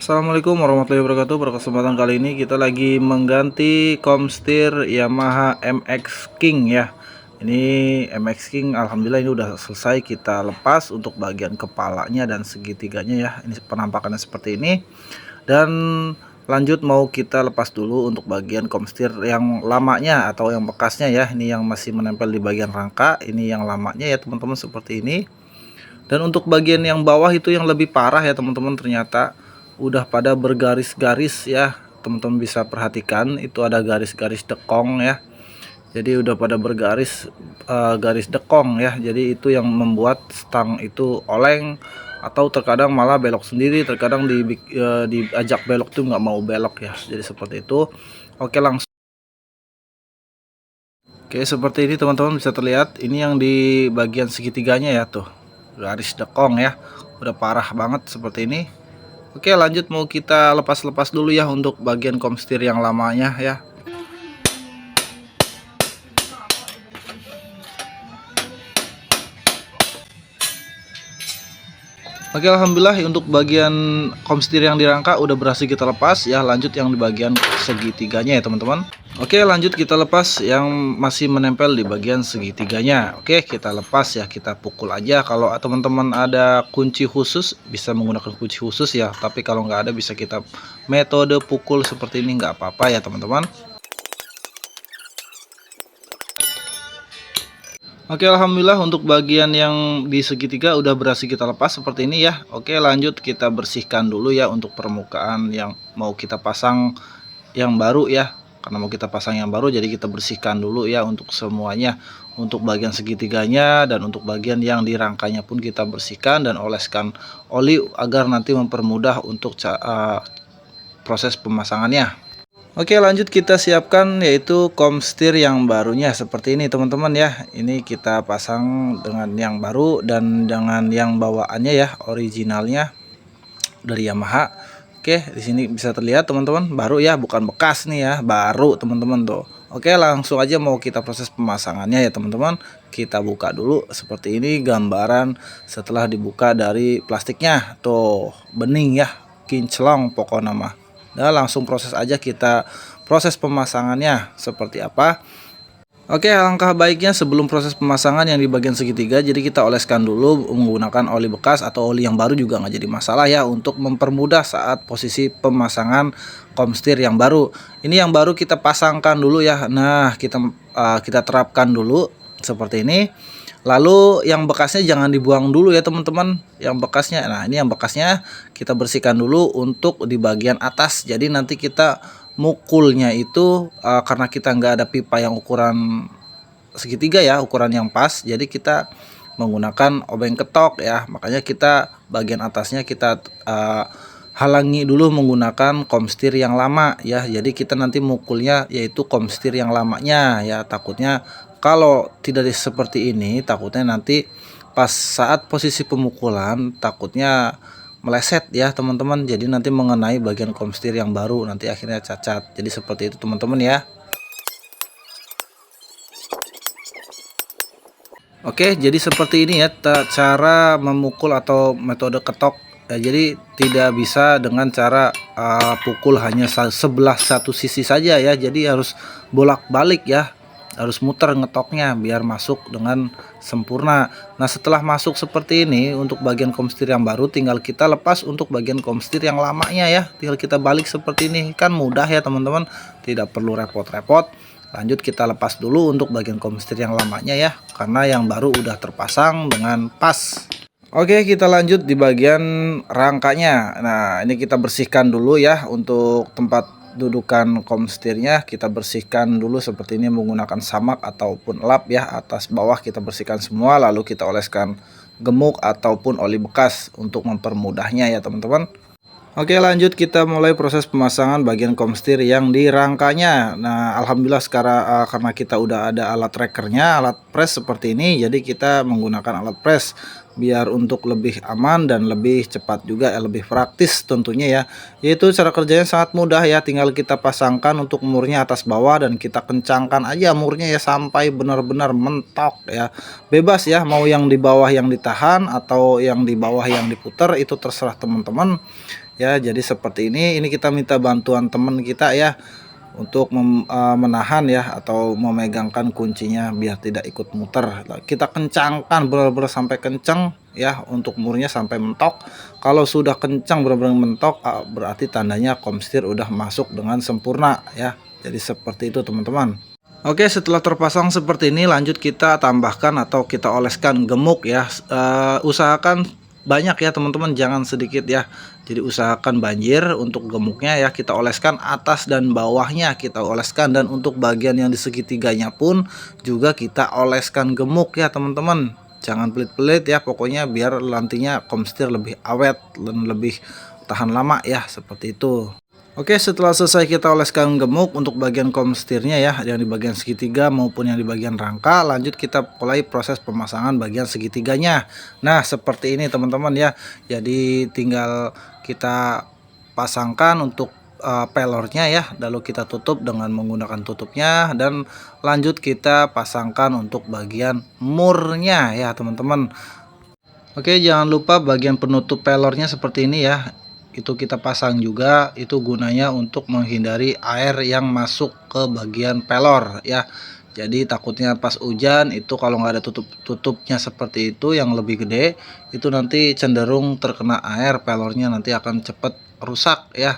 Assalamualaikum warahmatullahi wabarakatuh. Pada kesempatan kali ini kita lagi mengganti komstir Yamaha MX King ya. Ini MX King, alhamdulillah ini udah selesai kita lepas untuk bagian kepalanya dan segitiganya ya. Ini penampakannya seperti ini. Dan lanjut mau kita lepas dulu untuk bagian komstir yang lamanya atau yang bekasnya ya. Ini yang masih menempel di bagian rangka. Ini yang lamanya ya teman-teman, seperti ini. Dan untuk bagian yang bawah itu yang lebih parah ya teman-teman, ternyata udah pada bergaris-garis ya. Teman-teman bisa perhatikan itu ada garis-garis dekong ya. Jadi udah pada bergaris garis dekong ya. Jadi itu yang membuat stang itu oleng atau terkadang malah belok sendiri, terkadang diajak belok tuh nggak mau belok ya. Jadi seperti itu. Oke, langsung. Oke, seperti ini teman-teman bisa terlihat. Ini yang di bagian segitiganya ya tuh. Garis dekong ya. Udah parah banget seperti ini. Oke, lanjut mau kita lepas-lepas dulu ya untuk bagian komstir yang lamanya ya. Oke, alhamdulillah untuk bagian komstir yang dirangka udah berhasil kita lepas ya. Lanjut yang di bagian segitiganya ya teman-teman. Oke, lanjut kita lepas yang masih menempel di bagian segitiganya. Oke, kita lepas ya, kita pukul aja. Kalau teman-teman ada kunci khusus bisa menggunakan kunci khusus ya, tapi kalau nggak ada bisa kita metode pukul seperti ini, nggak apa-apa ya teman-teman. Oke, alhamdulillah untuk bagian yang di segitiga udah berhasil kita lepas seperti ini ya. Oke, lanjut kita bersihkan dulu ya untuk permukaan yang mau kita pasang yang baru ya. Karena mau kita pasang yang baru, jadi kita bersihkan dulu ya untuk semuanya. Untuk bagian segitiganya dan untuk bagian yang dirangkanya pun kita bersihkan dan oleskan oli agar nanti mempermudah untuk proses pemasangannya. Oke, lanjut kita siapkan yaitu komstir yang barunya seperti ini teman-teman ya. Ini kita pasang dengan yang baru dan dengan yang bawaannya ya, originalnya dari Yamaha. Oke, di sini bisa terlihat teman-teman, baru ya, bukan bekas nih ya, baru teman-teman tuh. Oke, langsung aja mau kita proses pemasangannya ya teman-teman. Kita buka dulu seperti ini gambaran setelah dibuka dari plastiknya. Tuh, bening ya, kinclong pokoknya mah. Nah, langsung proses aja kita proses pemasangannya seperti apa. Oke, alangkah baiknya sebelum proses pemasangan yang di bagian segitiga, jadi kita oleskan dulu menggunakan oli bekas atau oli yang baru juga nggak jadi masalah ya, untuk mempermudah saat posisi pemasangan komstir yang baru. Ini yang baru kita pasangkan dulu ya. Nah, kita terapkan dulu seperti ini. Lalu yang bekasnya jangan dibuang dulu ya teman-teman. Yang bekasnya, nah ini yang bekasnya kita bersihkan dulu untuk di bagian atas. Jadi nanti kita mukulnya itu karena kita nggak ada pipa yang ukuran segitiga ya, ukuran yang pas. Jadi kita menggunakan obeng ketok ya. Makanya kita bagian atasnya kita halangi dulu menggunakan komstir yang lama ya. Jadi kita nanti mukulnya yaitu komstir yang lamanya ya. Takutnya kalau tidak seperti ini, takutnya nanti pas saat posisi pemukulan takutnya meleset ya teman-teman. Jadi nanti mengenai bagian komstir yang baru, nanti akhirnya cacat. Jadi seperti itu teman-teman ya. Oke, jadi seperti ini ya cara memukul atau metode ketok ya. Jadi tidak bisa dengan cara pukul hanya sebelah satu sisi saja ya. Jadi harus bolak-balik ya, harus muter ngetoknya biar masuk dengan sempurna. Nah, setelah masuk seperti ini untuk bagian komstir yang baru, tinggal kita lepas untuk bagian komstir yang lamanya ya. Tinggal kita balik seperti ini, kan mudah ya teman-teman, tidak perlu repot-repot. Lanjut kita lepas dulu untuk bagian komstir yang lamanya ya, karena yang baru udah terpasang dengan pas. Oke, kita lanjut di bagian rangkanya. Nah, ini kita bersihkan dulu ya untuk tempat dudukan komstirnya. Kita bersihkan dulu seperti ini menggunakan samak ataupun lap ya. Atas bawah kita bersihkan semua, lalu kita oleskan gemuk ataupun oli bekas untuk mempermudahnya ya teman-teman. Oke, lanjut kita mulai proses pemasangan bagian komstir yang di rangkanya. Nah, alhamdulillah sekarang karena kita udah ada alat trackernya, alat press seperti ini, jadi kita menggunakan alat press biar untuk lebih aman dan lebih cepat juga ya, lebih praktis tentunya ya. Yaitu cara kerjanya sangat mudah ya, tinggal kita pasangkan untuk murnya atas bawah dan kita kencangkan aja murnya ya sampai benar-benar mentok ya. Bebas ya, mau yang di bawah yang ditahan atau yang di bawah yang diputar, itu terserah teman-teman. ya. Jadi seperti ini kita minta bantuan teman kita ya untuk menahan ya atau memegangkan kuncinya biar tidak ikut muter. Kita kencangkan benar-benar sampai kencang ya, untuk murnya sampai mentok. Kalau sudah kencang benar-benar mentok, berarti tandanya komstir udah masuk dengan sempurna ya. Jadi seperti itu teman-teman. Oke, setelah terpasang seperti ini, lanjut kita tambahkan atau kita oleskan gemuk ya. Usahakan banyak ya teman-teman, jangan sedikit ya. Jadi usahakan banjir untuk gemuknya ya, kita oleskan atas dan bawahnya kita oleskan, dan untuk bagian yang di segitiganya pun juga kita oleskan gemuk ya teman-teman. Jangan pelit-pelit ya, pokoknya biar nantinya komstir lebih awet dan lebih tahan lama ya, seperti itu. Oke, setelah selesai kita oleskan gemuk untuk bagian komstirnya ya, yang di bagian segitiga maupun yang di bagian rangka, lanjut kita mulai proses pemasangan bagian segitiganya. Nah, seperti ini teman-teman ya. Jadi tinggal kita pasangkan untuk pelornya ya, lalu kita tutup dengan menggunakan tutupnya, dan lanjut kita pasangkan untuk bagian murnya ya teman-teman. Oke, jangan lupa bagian penutup pelornya seperti ini ya, itu kita pasang juga. Itu gunanya untuk menghindari air yang masuk ke bagian pelor ya. Jadi takutnya pas hujan itu kalau nggak ada tutupnya seperti itu yang lebih gede, itu nanti cenderung terkena air, pelornya nanti akan cepat rusak ya.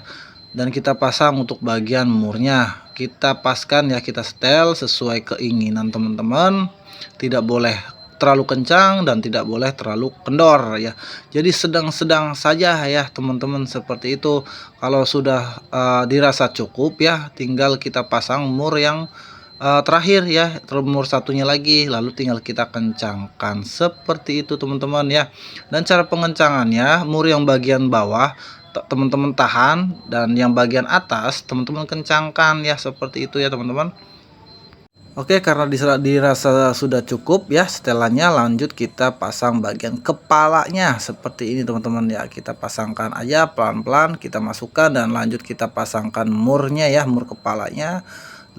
Dan kita pasang untuk bagian murnya, kita paskan ya, kita setel sesuai keinginan teman-teman. Tidak boleh terlalu kencang dan tidak boleh terlalu kendor ya. Jadi sedang-sedang saja ya teman-teman, seperti itu. Kalau sudah dirasa cukup ya, tinggal kita pasang mur yang terakhir ya, mur satunya lagi, lalu tinggal kita kencangkan seperti itu teman-teman ya. Dan cara pengencangannya, mur yang bagian bawah teman-teman tahan, dan yang bagian atas teman-teman kencangkan ya, seperti itu ya teman-teman. Oke, karena dirasa sudah cukup ya setelannya, lanjut kita pasang bagian kepalanya seperti ini teman-teman ya. Kita pasangkan aja pelan-pelan, kita masukkan dan lanjut kita pasangkan murnya ya, mur kepalanya.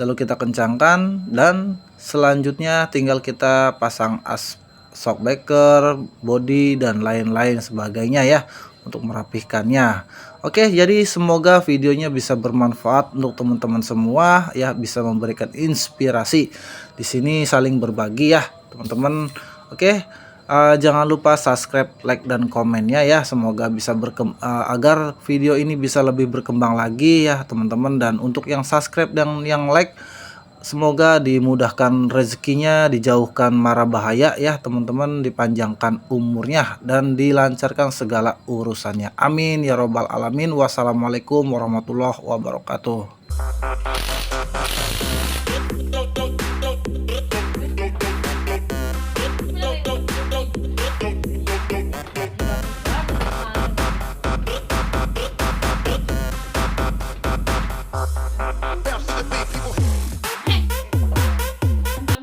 Lalu kita kencangkan, dan selanjutnya tinggal kita pasang as shockbreaker, body dan lain-lain sebagainya ya, untuk merapihkannya. Oke, jadi semoga videonya bisa bermanfaat untuk teman-teman semua ya, bisa memberikan inspirasi. Di sini saling berbagi ya, teman-teman. Oke, jangan lupa subscribe, like dan komennya ya. Semoga bisa agar video ini bisa lebih berkembang lagi ya, teman-teman. Dan untuk yang subscribe dan yang like, semoga dimudahkan rezekinya, dijauhkan mara bahaya ya teman-teman, dipanjangkan umurnya dan dilancarkan segala urusannya. Amin ya robbal alamin. Wassalamualaikum warahmatullahi wabarakatuh.